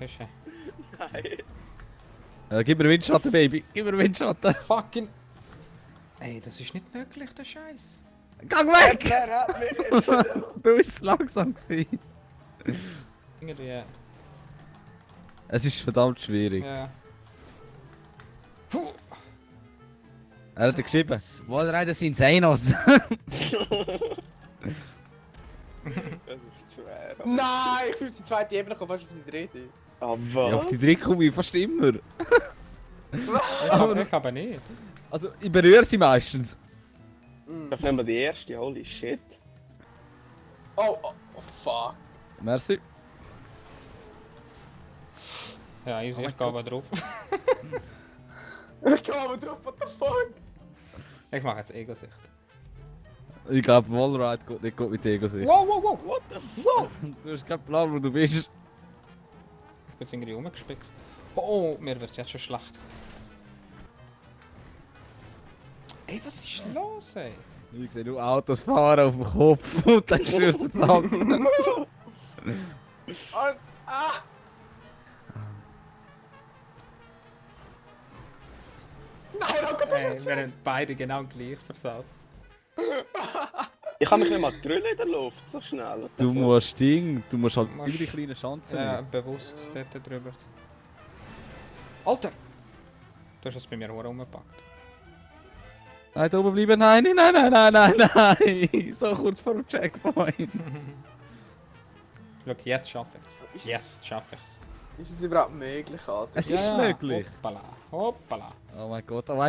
ist. Nein. Gib mir Windschatten, Baby. Gib mir Windschatten. Fucking... Ey, das ist nicht möglich, der Scheiß. Gang weg! Wer hat mich jetzt? Du bist langsam gewesen. Irgendwie... Es ist verdammt schwierig. Ja. Er hat geschrieben, Wallrider sind Senos. Das ist schwer. Nein, ich bin auf die zweite Ebene gekommen, fast auf die dritte. Aber Ja, auf die dritte komme ich fast immer. Ich aber nicht. Also, ich berühre sie meistens. Ich nehme mal die erste, holy shit. Oh, fuck. Merci. Ja, easy, ich gehe aber drauf. Ich komme aber drauf, what the fuck? Ich mache jetzt Ego-Sicht. Ich glaube, Wallride geht nicht gut mit Ego sich. Wow, wow, wow! What the fuck? Du hast keinen Plan, wo du bist. Ich bin jetzt irgendwie rumgespickt. Oh, mir wird jetzt schon schlecht. Ey, was ist los, ey? Ich sehe nur Autos fahren auf dem Kopf und dann stürzt es ab. Ah! Nein, oh Gott, Ey, wir haben beide genau gleich versaut. Ich kann mich nicht mal drüllen in der Luft, so schnell. Du musst du musst halt Musst- über die kleinen Schanzen. Ja, bewusst dort drüber. Alter! Du hast es bei mir auch rumgepackt. Nein, da oben bleiben. Nein, nein, nein, nein, nein, nein. So kurz vor dem Checkpoint. Schau, jetzt schaffe ich es. Jetzt schaffe ich es. Ist das überhaupt möglich, Alter? Es ist möglich. Hoppala, hoppala. Oh mein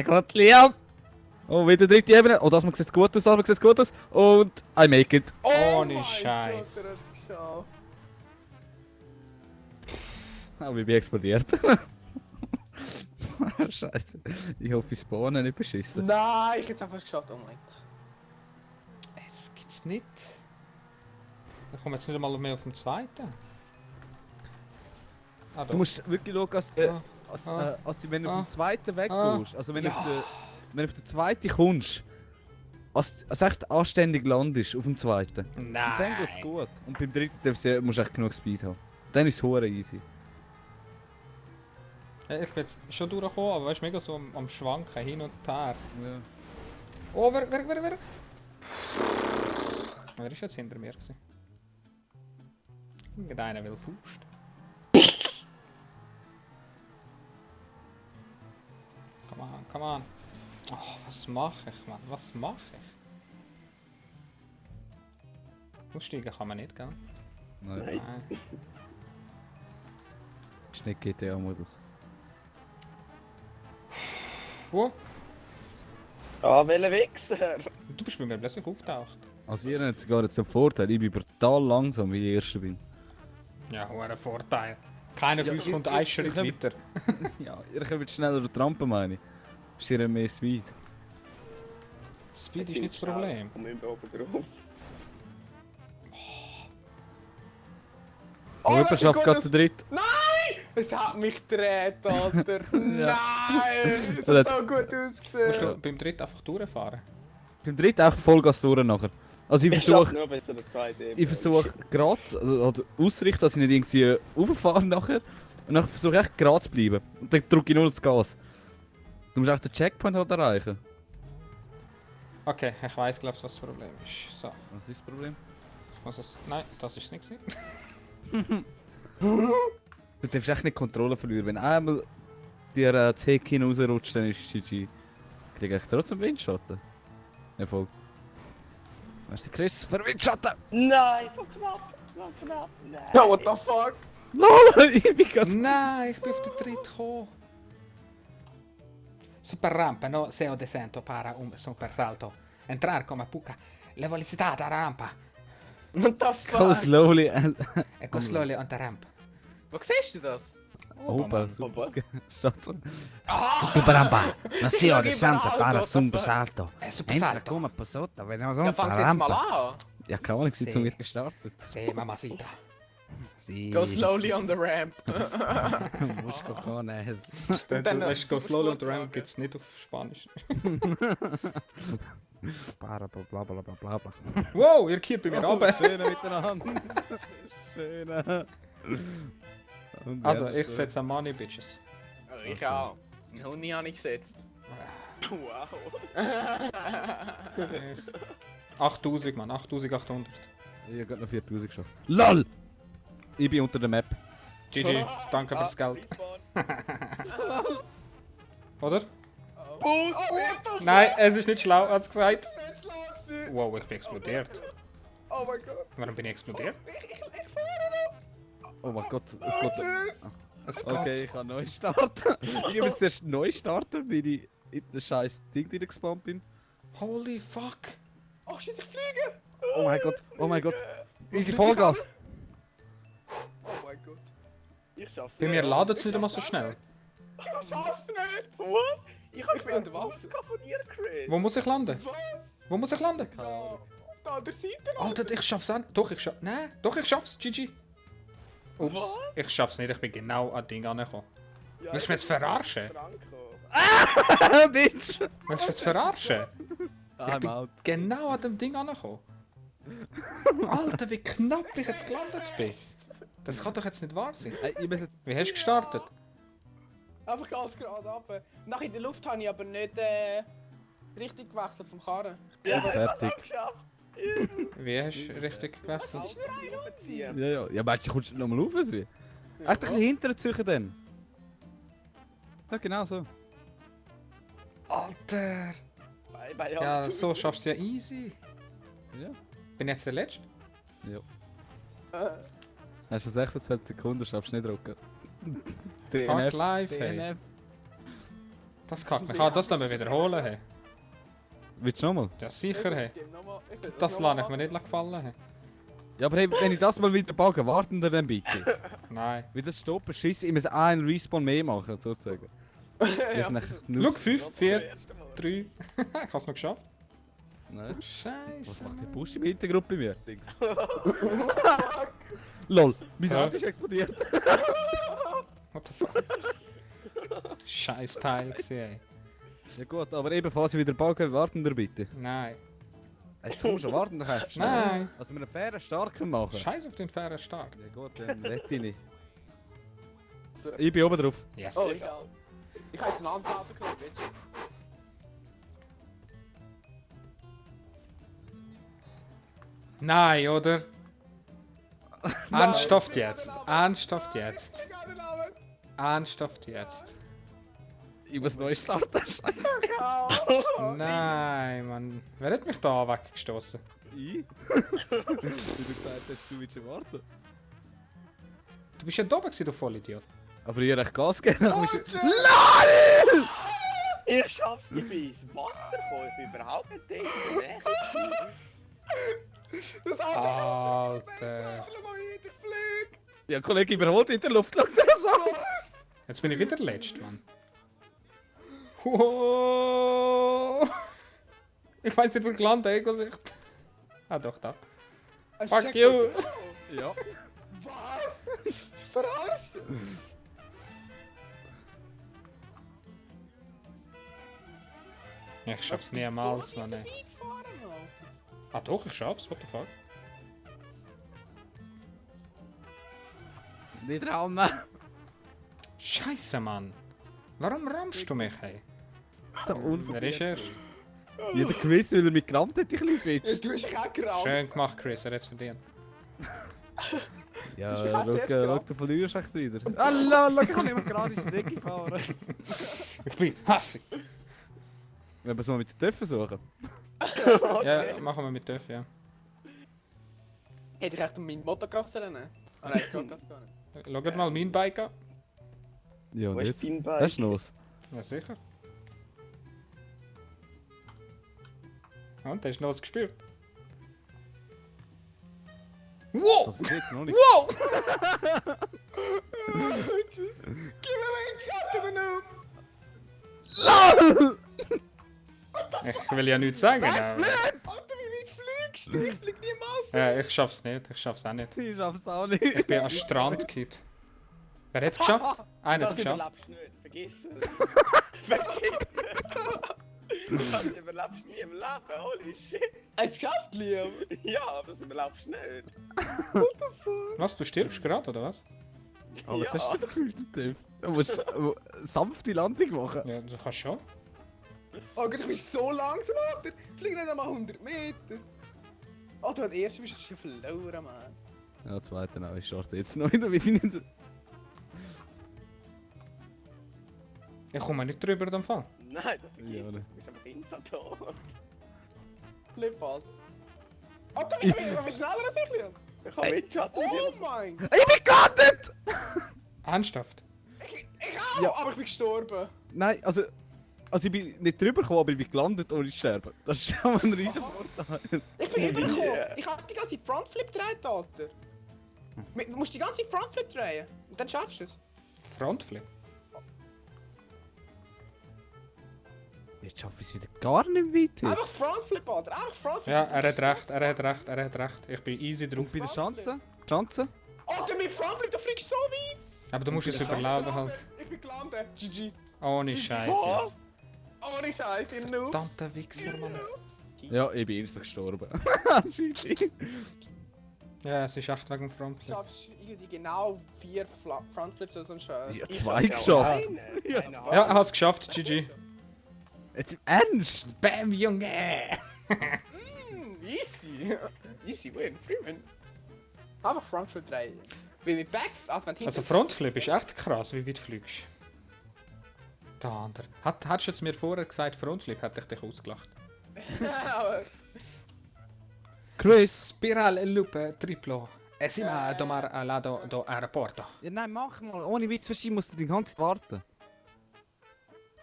Gott, Liam. Oh, wieder dritte Ebene. Oh, das sieht gut aus, das sieht gut aus. Und I make it. Ohne mein Scheiß. Gott, er hat es geschafft. Oh, ich bin explodiert. Scheiße. Ich hoffe, ich spawne nicht beschissen. Nein, ich hätte es einfach geschafft, oh mein Gott. Ey, das gibt's nicht. Ich komme jetzt nicht einmal mehr auf den zweiten. Ah, Du musst wirklich schauen, wenn du vom zweiten weggehst, also wenn, Ja. wenn du auf den zweiten kommst, als echt anständig landest auf dem zweiten, Nein. dann geht's gut. Und beim dritten musst du echt genug Speed haben. Dann ist es hure easy. Ja, ich bin jetzt schon durchgekommen, aber weißt du, mega so am Schwanken, hin und her. Ja. Oh, wer? Wer ist jetzt hinter mir gewesen? Irgendeiner will Faust. Come on. Oh, was mache ich, Mann? Was mache ich? Aussteigen kann man nicht, gell? Nein, Nein. ist nicht GTA-Modus. Wo? Ah, welcher Wichser? Du bist bei mir plötzlich auftaucht. Also ihr habt sogar jetzt einen Vorteil, ich bin brutal langsam, wie ich Erster bin. Ja, hoher Vorteil. Keiner von uns ich- kommt ich- einen Schritt ich hab- weiter. Ja, ihr könnt schneller durch die Rampe, meine ich. Ist ihr mehr Speed? Speed ist nicht das Problem. Komm immer oben drauf. Oh, jemand das schafft sieht gerade gut den dritten. Nein! Es hat mich gedreht, Alter. Nein! Es Das hat so gut Musst du ausgesehen. beim dritten einfach durchfahren? Beim dritten auch Vollgas durch nachher. Also ich Ich schaff versuche nur bis zu der zweiten Ebene. ich versuch gerade oder ausrichten, dass ich nicht irgendwie rauffahre nachher. Und dann versuche ich echt gerade zu bleiben. Und dann drücke ich nur das Gas. Du musst echt den Checkpoint halt erreichen. Okay, ich weiß, glaube ich, was das Problem ist. So, Was ist das Problem? ich muss es. Nein, das ist es nicht. gewesen. Du darfst echt nicht Kontrolle verlieren. Wenn einmal dir das Heck hin rausrutscht, dann ist es GG. Krieg ich trotzdem Windschatten? Ja, voll. Merci Chris für Windschatten! Nein, so knapp. So knapp. Nein. Ja, what the fuck? LOL, ich bin ganz... Nein, ich bin auf den dritten gekommen. Super rampa, no SEO descento para un super salto. Entrar come puca. Le velocità da rampa. What the Go fuck? slowly and... E go slowly on the ramp. Wo siehst du das? Opa, super. Steht so. Ah! Super rampa, no sì, ho Che descento bravo, para what the super fuck? salto. Super Entra salto. come po' sotto, vediamo Ja, sotto fang la jetzt mal rampa. an. Ja, keine Ahnung, sind zu mir gestartet. Sì, mamacita. Sì, Go slowly on the ramp. busco con es. Du weißt, go slowly on the ramp gibt es nicht auf Spanisch. Para bla bla bla bla bla bla. Wow, ihr kehrt bei mir runter. Schöne miteinander. Schöne. Also, ich setze Money, Bitches. Ich auch. Einen Huni habe ich gesetzt. Wow. 8000, Mann, 8800. Ich hab grad noch 4000 geschafft. LOL! Ich bin unter der Map. GG, danke fürs Geld. Oder? Bus! Nein, es ist nicht schlau, hat's gesagt. Nicht schlau gewesen. Wow, ich bin explodiert. Oh mein Gott. Warum bin ich explodiert? Ich fahre Oh mein Gott, es noch. geht. Tschüss. Es geht. Okay, ich kann neu starten. Ich muss erst neu starten, weil ich in das scheiß Ding gespawnt bin. Holy fuck. Oh shit, ich fliege. Oh mein Gott, oh mein Gott. Easy Vollgas. Oh mein Gott. Ich schaff's Bei mir ladet es nicht einmal so schnell. Ich schaff's nicht. What? Ich hab Ich bin unter Wasser. von dir, Chris. Wo muss ich landen? Was? Wo muss ich landen? Ja, auf der anderen Seite. Alter, ich schaff's auch. Doch, ich schaff's. Nein, doch, ich schaff's. GG. Ups, Was? ich schaff's nicht. Ich bin genau an Ding angekommen. Ja, Willst du mich jetzt verarschen? Franco. Bitch! Willst du mich jetzt verarschen? I'm out. Genau an dem Ding angekommen. Alter, wie knapp ich jetzt gelandet bin. Das kann doch jetzt nicht wahr sein. Ich muss jetzt... Wie hast du gestartet? Einfach ganz gerade ab. Nach in der Luft habe ich aber nicht richtig gewechselt vom Karren. Ja, fertig. Geschafft. Wie hast du richtig gewechselt? Aufziehen. Ja, ja. Ja, meinst du, kommst du nochmal auf, wie? Echt ein bisschen hinterher suchen dann. Ja, genau so. Alter! Bye, bye, Ja, so schaffst du ja easy. Ja. Bin ich jetzt der Letzte? Hast du 26 Sekunden, schaffst du nicht drücken. Fuck life, hey. DNF. Das kackt. Man kann das dann mal wiederholen, hey. Willst du nochmal? Ja, sicher, hey. Das lasse ich mir nicht gefallen, hey. Ja, aber hey, wenn ich das mal wieder bugge, warten wir dann bitte. Nein. Wie das stoppen, scheiße, ich muss einen Respawn mehr machen, sozusagen. Ja. Schau, 5, 4, 3. Ich hab's noch geschafft. Nice. Was Scheiße. macht der Busch im Hintergrund bei mir? Links. LOL, mein Ja. Auto ist explodiert. What the fuck? Scheiß Teil gewesen, ey. Ja gut, aber eben, falls ich wieder bugge, warten wir bitte. Nein. Jetzt komm schon, warten doch einfach schnell. Nein. Also wir einen fairen Start können machen. Scheiß auf den fairen Start. Ja gut, dann rette ich nicht. Ich bin oben drauf. Yes. Oh, ich auch. Ich habe jetzt ein anderes Auto genommen, Bitches. Nein, oder? Ernsthaft jetzt. Ernsthaft jetzt. Ernsthaft jetzt. Ich muss neu starten, scheiße. Nein, Mann. Wer hat mich da weggestoßen? Ich? Wie du gesagt hast, du willst warten. Du bist ja da oben gewesen, du Vollidiot. Aber ich habe echt Gas gegeben. dann musst du- Ich schaff's nicht bis Wasser kommen. Ich bin überhaupt nicht in der Nähe. Das Auto ist Alter. ich flieg. Ja, Kollege, überholt in der Luft. Schau dir das an. Jetzt bin ich wieder der Letzte, Mann. Wow. Ich weiß nicht, wo ich lande, Ego-Sicht. Ah, doch, da. Fuck you. Ja. Was? Verarscht? Ich schaff's niemals, Mann, ey. Ah, doch, ich schaff's, what the fuck? Nicht rammen. Scheiße, Mann. Warum rammst du mich, hey? So Wer ist er? Jeder gewiss, weil er mich gerammt hat, ich liebe Bitch. Du hast auch geraucht. Schön gemacht, Chris, er hat's verdient. Ja, Das ist gerade erst schau, gerammt. du verlierst echt wieder. Allah, ich kann nicht mehr gerade in die Strecke fahren. Ich bin hassig. Wir müssen mal mit Töpfen versuchen. Ja, machen wir mit Töff, ja. Hätte ich echt meinen Motocross nehmen? Ah, nein, das geht das gar nicht. Schaut mal mein Bike an. Ja, Wo und ist jetzt? dein Was ist Bike? los? Ja, sicher. Und, hast du noch was gespürt? Wow! Das bis jetzt noch nicht. Wow! Tschüss. Gib mir meinen Schatten, du Noob! Ich will ja nichts sagen, aber... Alter, wie weit fliegst du? Ich flieg niemals. Ja, ich schaff's nicht, ich schaff's auch nicht. Ich schaff's auch nicht. Ich bin an Strandkid. Wer hat's geschafft? Einer hat's Das geschafft. überlebst du nicht. Vergiss es. Vergiss es. Das überlebst du nie im Leben. Holy shit. Hast du geschafft, Liam? Ja, aber das überlebst du nicht. Was, du stirbst gerade, oder was? Aber was hast du jetzt gefühlt, Dave? Du musst sanfte Landung machen. Ja, du kannst schon. Oh Gott, ich bin so langsam, Alter. Ich fliege nicht einmal 100 Meter. Oh, du hast erst bist du schon verloren, Mann. Ja, zweite auch. Ich starte jetzt noch wieder mit ihnen. Ich komme nicht drüber am Fall. Nein, das vergiss Ja, es. ne. Du bist einfach instant. Flip, Alter. Alter, ich bin schneller als ich, Leon. Ich habe Windschatten. Oh mein Gott. Ich bin gelandet! Ernsthaft? Ich auch, Ja. aber ich bin gestorben. Nein, also ich bin nicht drüber gekommen, aber ich bin gelandet ohne zu sterben. Das ist schon mal ein riesen Vorteil. Ich bin übergekommen. Yeah. Ich hab die ganze Zeit Frontflip gedreht, Alter. Du musst die ganze Zeit Frontflip drehen. Und dann schaffst du es. Frontflip? Jetzt schaffe ich es wieder gar nicht weiter. Einfach Frontflip, Alter. Einfach Frontflip. Ja, er hat recht, er hat recht, er hat recht. Ich bin easy drauf. Und bei der Schanze? Schanze? Alter, mit Frontflip, du fliegst so weit. Aber du musst es überleben halt. Ich bin gelandet. GG. Ohne Scheiß jetzt. Ohne Scheiß, ihr Noobs. Verdammter Wichser, Mann. Ja, ich bin instant gestorben. Shit. Ja, es ist echt wegen dem Du Frontflip. schaffst irgendwie genau 4 Frontflips oder so ein Scheiß. Ja, Ich 2 hab geschafft. keine. Ja. Keine Ja, Ahnung. er hat es geschafft, GG. Jetzt im Ernst? Bam, Junge! Easy. Easy win. Free win. Aber Frontflip drehen. Weil mit Backs, als wenn Also Frontflip ist echt krass, wie weit du fliegst. Der andere. Hättest du jetzt mir vorher gesagt, Frontflip, hätte ich dich ausgelacht. Chris! Spirale Lupe Triplo. Esima domar al lado do aeroporto. Ja, nein, mach mal. Ohne Witz verschieben musst du die ganze Zeit warten.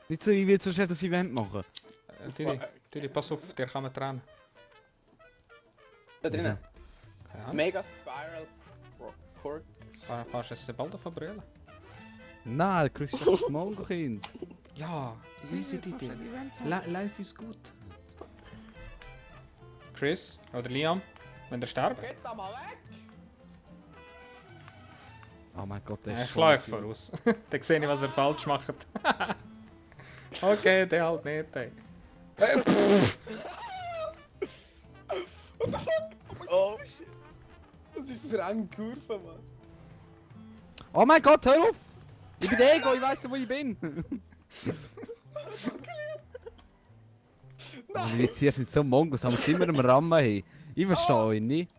Nicht so, ich will so schnell das Event machen. Tiri, pass auf, dir kann man trennen. Da drinnen. Keine Ahnung. Mega Spiral Cork. Fahrst du jetzt bald auf Brille? Nein, Chris ist das Mongo-Kind. Ja, easy Didi. Life is gut. Chris oder Liam, wenn ihr sterben. Geht da mal weg! Oh mein Gott, der Ja, ist ich lade euch voraus. Dann sehe ich, was ihr falsch macht. Okay, der halt nicht. Ey. What the fuck? Oh shit. Das ist eine enge Kurve, Mann. Oh mein Gott, hör auf! Ich bin der Ego, ich weiss wo ich bin. Nein! Jetzt hier sind so Mongos, haben wir immer am Rammen haben. Ich verstehe euch nicht.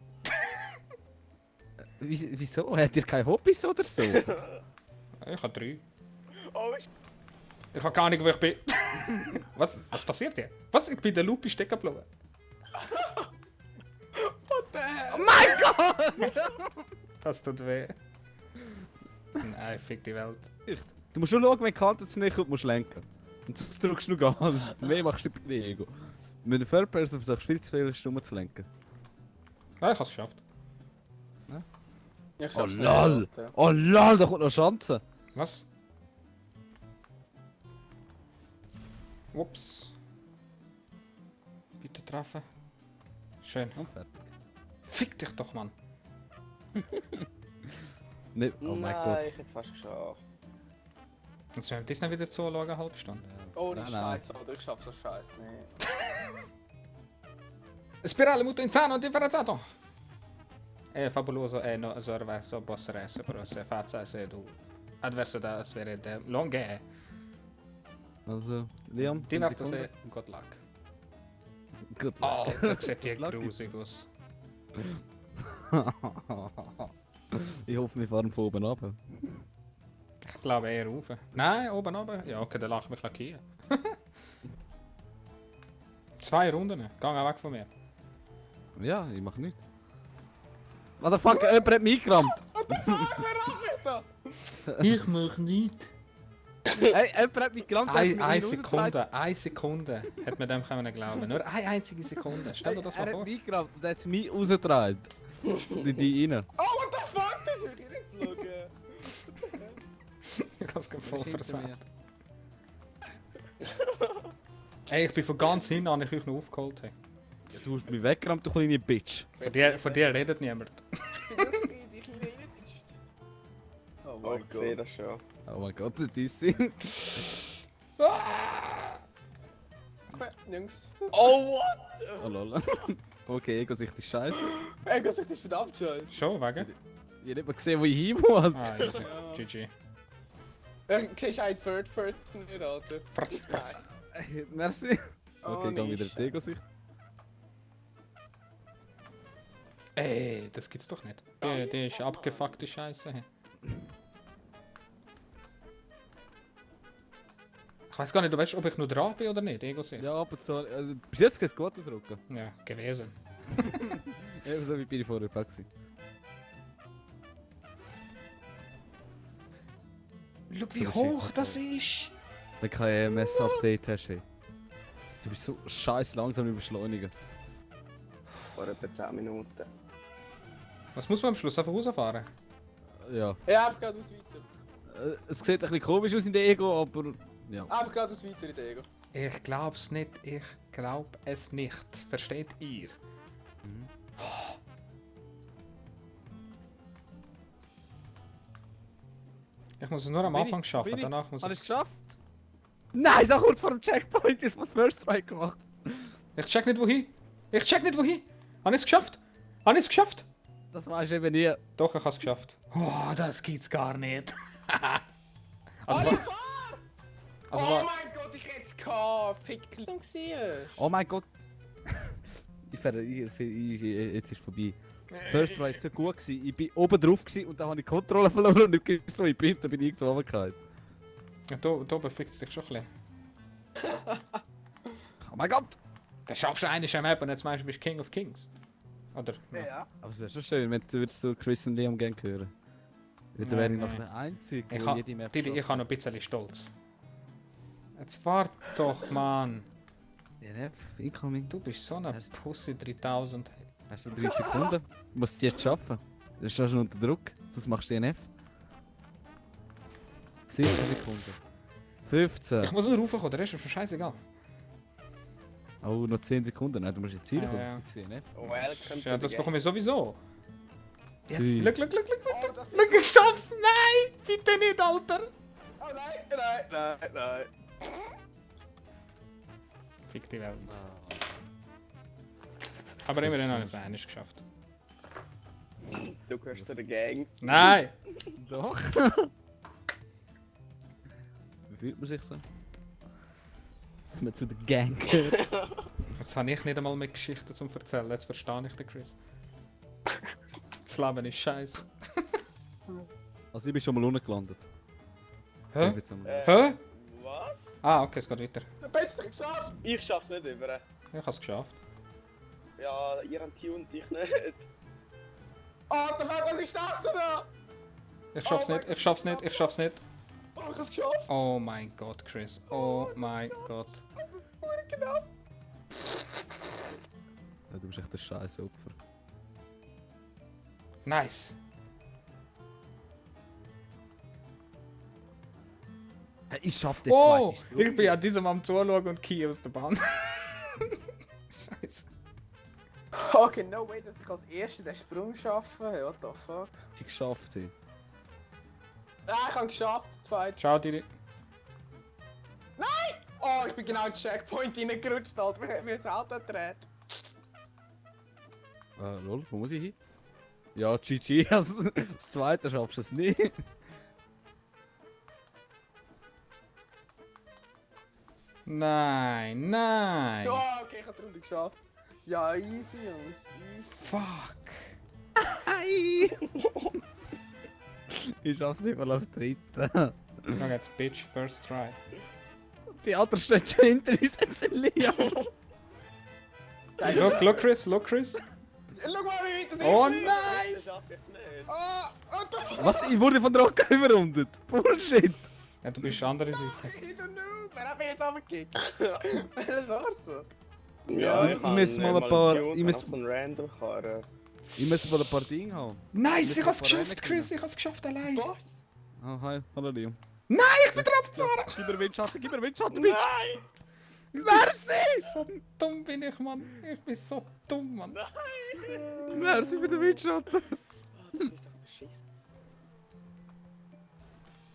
Wieso? Habt ihr keine Hobbys oder so? Ich habe 3. Oh shit. Ich habe gar nicht, wo ich bin. Was passiert hier? Was? Ich bin der Lupi stecken geblieben. What the hell? Das tut weh. Nein, fick die Welt. Du musst nur schauen, wenn die Kante zu nicht kommt, musst du lenken. Und sonst drückst du nur Gas. Mehr machst du bei dir Ego. Mit einer Third Person versuchst du viel zu viel Stunden zu lenken. Ja, ich habe es geschafft. Ich Oh schaff's nicht, lol! Alter. Oh lol, da kommt noch Schanze! Was? Ups. Bitte treffen. Schön. Und fertig. Fick dich doch, Mann. Nicht, oh mein Gott. Nein, ich hätte fast geschafft. Jetzt müssen wir das nicht wieder zuschauen, eine halbe Stunde. Ohne Nein, nein. Scheiß, Alter. Ich schaff so Scheiß nicht. Spirale molto insano differenziato. È fabuloso e no, sorveso possono essere però se faccia se tu adverso da sverede longhe. Also, Liam, Divertase, good luck. Good Oh, luck. da sieht die Good luck. grusig aus. Ich hoffe, wir fahren von oben runter. Ich glaube eher rauf. Nein, oben runter. Ja, okay, dann lach mich lackieren. 2 Runden. Geh weg von mir. Ja, ich mach nichts. Motherfucker, jemand hat mich eingerammt! Wer hat mich da? Ich mach nichts. Hey, jemand hat mich gerammt! Eine Sekunde hat man dem können glauben. Nur eine einzige Sekunde. Stell dir das mal Er vor. hat mich gerammt und hat mich rausgetragen. Die rein. Oh, what the fuck? Das ist wirklich nicht geflogen. Ich hab's voll versagt. Ey, ich bin von ganz hinten an ich euch noch aufgeholt. Hey. Ja, du hast mich weggerammt, du kleine Bitch. Von dir redet niemand. Ich bin wirklich die kleine Innendienst. Oh Oh, ich sehe das schon. Oh mein Gott, das ist sie. Okay, Jungs. Oh, what? Oh lol. Okay, Ego-Sicht ist scheiße. Ey, das ist verdammt scheiße. Schon, wegen? Ich hab nicht mal gesehen, wo ich hin muss. Ah, easy. GG. Du siehst auch in Third Person nicht, Alter. Fress. Merci. Oh, Okay, geh nee, wieder in die Ego-Sicht. Ey, das gibt's doch nicht. Der ist abgefuckte Scheiße. Hey. Ich weiß gar nicht, du weißt, ob ich nur dran bin oder nicht, Ego sicher. Ja, aber so, also, bis jetzt geht es gut ausrücken. Ja, gewesen. Eben so wie bin ich vorher bei gewesen. Schau, wie Das hoch ist das ist! Wenn du kein EMS-Update hast, hey. Du bist so scheiß langsam im Beschleunigen. Vor etwa 10 Minuten. Was muss man am Schluss einfach rausfahren? Ja. Ja, einfach geradeaus weiter. Es sieht ein bisschen komisch aus in der Ego, aber ja. Einfach geradeaus weiter in der Ego. Ich glaub's nicht, ich glaub es nicht. Versteht ihr? Ich muss es nur am Anfang schaffen, danach muss Habe ich ich es geschafft? Nein, so kurz vor dem Checkpoint ist mein First Strike gemacht. Ich check nicht wohin. Ich check nicht wohin. Habe ich's geschafft? Habe ich's geschafft? Das weisst du eben nie. Doch, ich hab's geschafft. Oh, das geht's gar nicht. also, Alter, wa- fahr! also, Oh wa- mein Gott, ich hätte es gehabt. Fickel, du siehst. Oh mein Gott. Jetzt ist es vorbei. First Try war so gut gewesen. Ich bin oben drauf gewesen und dann habe ich die Kontrolle verloren und ich bin so in bin, dann bin ich irgendwo runtergefallen. ja, da befickt dich schon ein bisschen. Oh mein Gott! Dann schaffst du eine Map und jetzt meinst du, du bist King of Kings. Oder? Ja. Aber es wäre schon schön, wenn du so Chris und Liam gerne hören. Dann Nein, wäre ich noch nein. der Einzige, Ich der ha, jede Map Didi, ich schafft. habe noch ein bisschen Stolz. Jetzt wart doch, Mann. DNF, incoming. Du bist so eine Pussy 3000. Hast du 30 Sekunden? Du musst es jetzt schaffen. Du stehst schon unter Druck, sonst machst du DNF. 17 Sekunden. 15. Ich muss nur raufkommen, der Rest ist mir scheißegal. Oh, noch 10 Sekunden. Nein, du musst jetzt hier kommen, Ja, sonst gibt es DNF. Welcome Ja, to das the bekomme ich sowieso. Jetzt, Sie. look. Oh, das ist... Look, ich schaff's! Nein! Bitte nicht, Alter! Oh nein. Nein. Fick die Welt. Aber immerhin habe ich es einiges geschafft. Du gehörst zu der Gang. Nein! Doch. Wie fühlt man sich so? Wenn man zu der Gang gehört. Jetzt habe ich nicht einmal mehr Geschichten zum Erzählen, jetzt verstehe ich den Chris. Das Leben ist scheiße. Also ich bin schon mal unten gelandet. Hä? Ich bin jetzt einmal- Hä? Was? Ah, okay, es geht weiter. Du hast es geschafft. Ich schaff's nicht über. Ich habe es geschafft. Ja, ihr habt tuned, ich nicht. Oh, was ist das denn da? Ich schaff's Oh nicht, mein ich schaff's nicht, ich schaff's nicht. Oh, ich hab's geschafft. Oh mein Gott, Chris. Oh mein Gott. Genau. Ja, du bist echt ein scheiß Opfer. Nice. Ich schaff den Oh! zweiten Ich bin an diesem am Zuschauen und Kie aus der Bahn. Scheiße. Okay, no way, dass ich als Erster den Sprung schaffe. What the fuck? Ich geschafft sie. Ah, ich hab's geschafft. Zweit. Ciao, Didi. Oh, ich bin genau in den Checkpoint reingerutscht, Alter. Wir haben das Auto gedreht. Lol, wo muss ich hin? Ja, GG, also das zweite schaffst du es nicht. Nein, nein. Oh, okay, ich hab die Runde geschafft. Ja, easy, Jungs. Easy. Fuck. Ich schaff's nicht mal als dritter. Schau jetzt, Bitch, first try. Die anderen stehen schon hinter uns, jetzt sind Liam. Look, Chris, look, Chris. Schau mal, wie weit du Oh, drin bist. nice. Das schaff ich's nicht. Oh, what the fuck? Was? Ich wurde von der Rocker überrundet. Bullshit. Ja, du bist andere Seite. Ich don't know. Wer hat mich jetzt runtergekickt? Welches Arsch? Ja, ich muss mal ein paar- ich muss- so einen random Karren. Ich muss mal ein paar Dinge haben. Nice, ich hab's muss geschafft, voran Chris, ich hab's geschafft allein. Was? Oh, hi, hallo Liam. Nein, ich bin drauf gefahren. Gib mir Windschatten, Bitch. Nein! Merci! So dumm bin ich, Mann. Ich bin so dumm, Mann. Merci für den Windschatten. Das ist doch beschissen.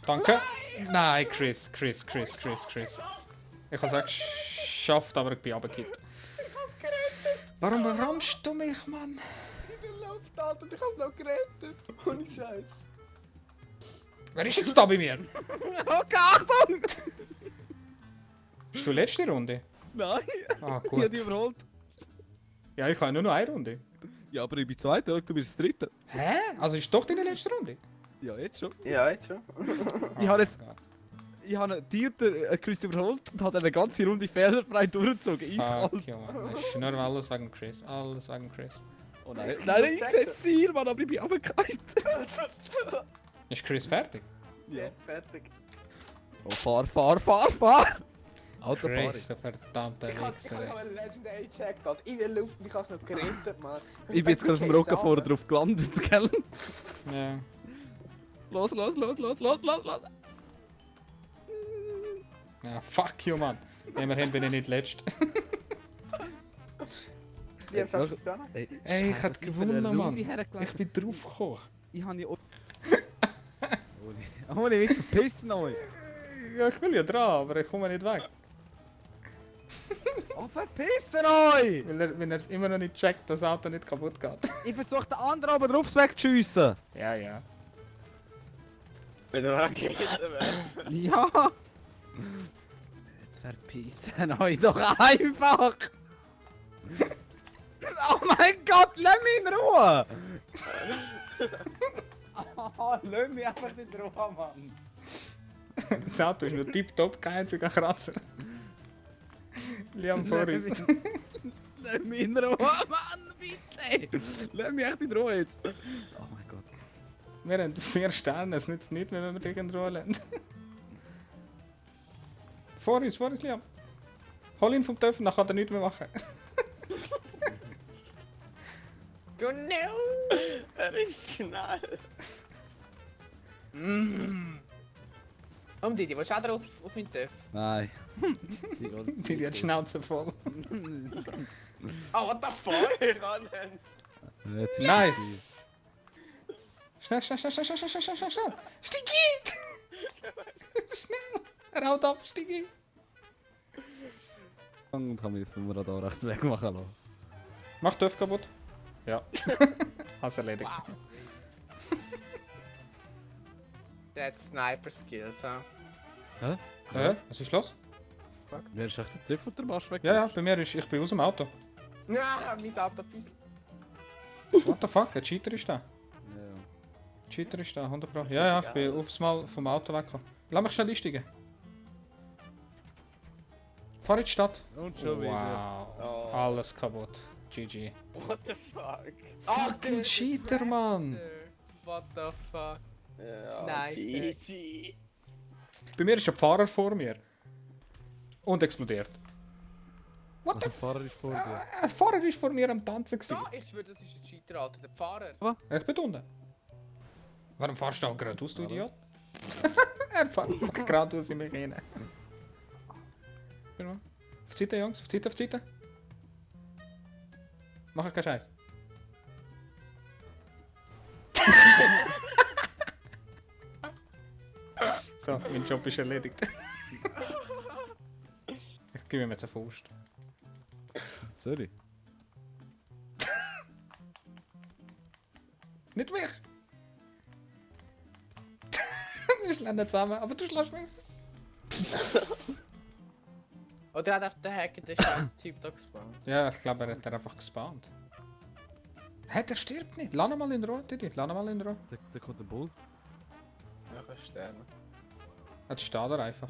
Danke. Nein, Chris. Ich hab's auch geschafft, aber ich bin runtergekippt. Warum rammst du mich, Mann? in der Luft, Alter, und ich hab's noch gerettet. Ohne Scheiß. Wer ist jetzt da bei mir? Okay, Achtung! Bist du letzte Runde? Nein! Ah, Ich hab gut. dich überholt. Ja, ich habe nur noch eine Runde. Ja, aber ich bin Zweiter, und du bist Dritter. Hä? Also ist doch deine letzte Runde? Ja, jetzt schon. Ja, jetzt schon. Ich habe jetzt... Oh Gott. Ich habe Chris überholt und habe eine ganze Runde fehlerfrei durchgezogen. Eiskalt. Fuck, ja, Mann. Das ist nur alles wegen Chris. Alles wegen Chris. Oh nein, nein, ich sehe das Ziel, Mann, aber ich bin runtergefallen. Ist Chris fertig? Ja, fertig. Oh, fahr! Autofahren. Chris, der verdammte Ich hab Wichser. noch einen Legendary gecheckt, Alter. In der Luft und ich hab's noch gerettet, Mann. Ich bin jetzt gerade auf dem Rücken vorne drauf gelandet, gell? Ja. Los! Ja, fuck you, Mann. Immerhin bin ich nicht letzt. Die haben schon so nice. Ey, ich hätte gewonnen, Mann. Ich Ich bin draufgekommen. habe ja... Oh, ich will verpissen euch! Ja, ich will ja dran, aber ich komme nicht weg. Oh, verpissen euch! Wenn er es immer noch nicht checkt, dass das Auto nicht kaputt geht. Ich versuche den anderen aber drauf wegzuschiessen! Ja, ja. Wenn du Raketen wärst. Ja! Jetzt verpissen euch doch einfach! Oh mein Gott, lass mich in Ruhe! Oh, lass mich einfach in Ruhe, Mann! Das Auto ist nur tipptopp, kein einziger Kratzer. Liam vor uns. Lass mich in Ruhe, Mann, bitte! Lass mich echt in Ruhe jetzt! Oh mein Gott. Wir haben 4 Sterne, es nützt nicht, wenn wir dich in Ruhe lassen. Vor uns, Liam. Hol ihn vom Töpfen, dann kann er nichts mehr machen. Genau! Er ist schnell. Didi, willst du auch drauf auf meinen Töpf? Nein. Die hat die Schnauze voll. Oh, what the fuck? Ich kann ihn. Jetzt ist Nice! Schnell! Stigi! Schnell! Er haut ab, Stigi! Und habe mich vom Radar rechts wegmachen lassen. Mach Töpf kaputt. Ja. Hast erledigt. That's Sniper Skills, huh? Was ist los? Wer ist echt der TÜV und der Marsch weg? Ja, ja, bei mir ist, ich bin aus dem Auto. Ja, mein Auto pisst. What the fuck, ein Cheater ist da. Ja. Cheater ist da, 100 Pro. Ja, ja, ich bin aufs Mal vom Auto weggekommen. Lass mich schnell einsteigen. Fahr in die Stadt. Und schon wieder. Wow, Oh. alles kaputt. GG. What the fuck? Fucking Cheater, Mann! What the fuck? Ja, Nice, GG. Bei mir ist ein Fahrer vor mir. Und explodiert. What Also the der Fahrer ist vor dir. Ein Fahrer ist vor mir am Tanzen. Gewesen. Ja, ich schwöre, das ist ein Cheater, Alter. Der Fahrer. Ich bin unten. Warum fahrst du auch geradeaus, du Idiot? Er fährt einfach geradeaus in mich rein. Genau. Auf die Seite, Jungs. Auf die Seite. Mach keinen Scheiß. So, mein Job ist erledigt. Ich gebe ihm jetzt eine Faust. Sorry. Nicht mich! Wir schlagen zusammen, aber du schlägst mich. Oder hat auf der Hacker den scheiß Typ da gespawnt? Ja, ich glaube, er hat einfach gespawnt. Hä, der stirbt nicht. Lass ihn mal in Ruhe, Didi. Lass ihn mal in Ruhe. Da kommt der Bull. Ja, ich kann sterben. Jetzt steht er einfach.